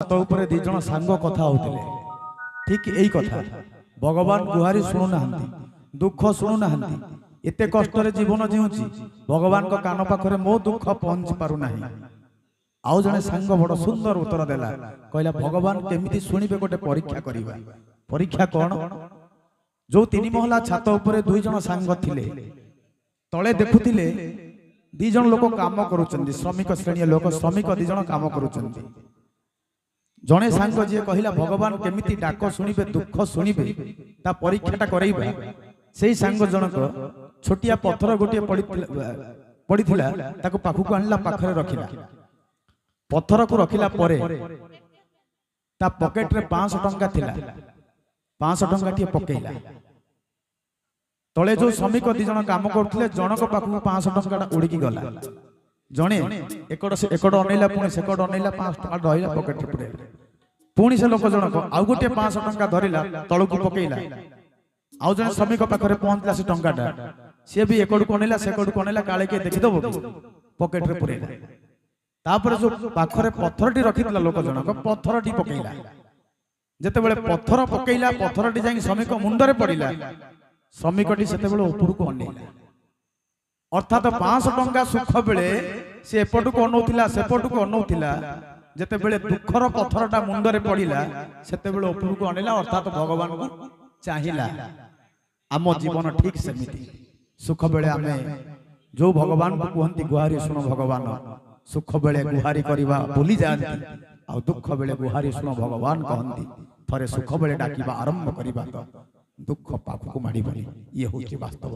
छात उपरे दी जण सांग कथा होतिले ठीक एई कथा भगवान गुहारी सुनु नाहंती दुख सुनु नाहंती एते कष्ट रे जीवन जीउची भगवान को कान पाखरे मो दुख पहुंच पारु नाही। आउ जने सांग बड़ सुंदर उत्तर देला कहला भगवान केमिति सुनिबे गोटे परीक्षा करिबा। परीक्षा कोन जो तीन महला छात उपरे दुई जण सांग थिले तळे देखुथिले दी जण लोक काम करूचंदी श्रमिक श्रेणी लोक श्रमिक दी जण काम करूचंदी। जणे सांग जे कहिला भगवान केमिति डाक सुनिबे दुख सुनिबे ता परीक्षाटा करैबा सेई सांग जनक छोटिया पत्थर गोटे पड़ीथिला ताको पाखु आणला पाखरे रखिला पत्थर को रखिला परे ता पॉकेट रे 500 टंका थिला 500 टंका टी पकेइला तळे जो श्रमिक दी जण काम करथिले जनक पाखु 500 टंकाटा उडीकी गला जणे एकड़ अनैला पुणी सेकड़ अनैला 500 टंका रहिला पॉकेट रे पुरे पुणी से लोक जनक आउ गोटे 500 टंका धरिला तळकु पकेइला आउ जण श्रमिक पाखरे पहुंचला से टंकाटा से भी एकड़ को अनैला सेकड़ को अनैला काळे के देखि दबो पॉकेट रे पुरेला तापर जो पाखरे पत्थरटी रखितला लोक जनक पत्थरटी पकेइला जते बेले पत्थर पकेइला पत्थरटी जाई श्रमिक मुंडरे पड़िला श्रमिकटी सेते बेले ऊपर को अनैला अर्थात 500 टंका सुख बेले से एपट को अनौथिला सेपट को अनौथिला जते बेले दुखर पत्थरटा मुंडरे पड़िला सेते बेले ऊपर को अनैला अर्थात भगवान को चाहिला। आम जीवन ठीक सेमिति सुख बेले आमे जो भगवान को कहंती गुहारी सुनो भगवान सुख बेले गुहारी करवा भूली जाती आ दुख बेले गुहारी सुनो भगवान कहंती थरे सुख बेले डाकिबा आरंभ करवा तो दुख पाखु माड़ी बनी ये होची वास्तव।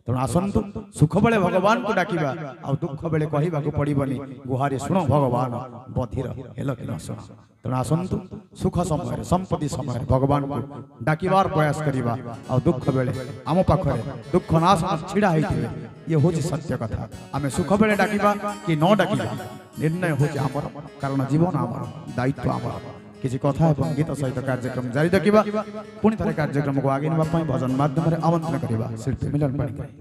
तेणु आसंतु सुख बेले भगवान को डाकिबा आ दुख बेले कहवा को पड़िबनी गुहारी सुनो भगवान बधिर हेल कि न सुनो। तेणु आसंतु सुख समय संपत्ति समय भगवान को डाकिबार प्रयास करवा आ दुख बेले आम पाखरे दुख नाश छिड़ा होइथिबे ये होची सत्य कथा। आमे सुख बेले डाकिबा कि न डाकिबा निर्णय होची आमर कारण जीवन आमर दायित्व आमर। किसी कथा एवं गीत सहित कार्यक्रम जारी रखिबा पुणी थरे कार्यक्रम को आगे नेबा पई भजन माध्यम रे आमंत्रण करिबा शिल्पी मिलन पाणिग्राही।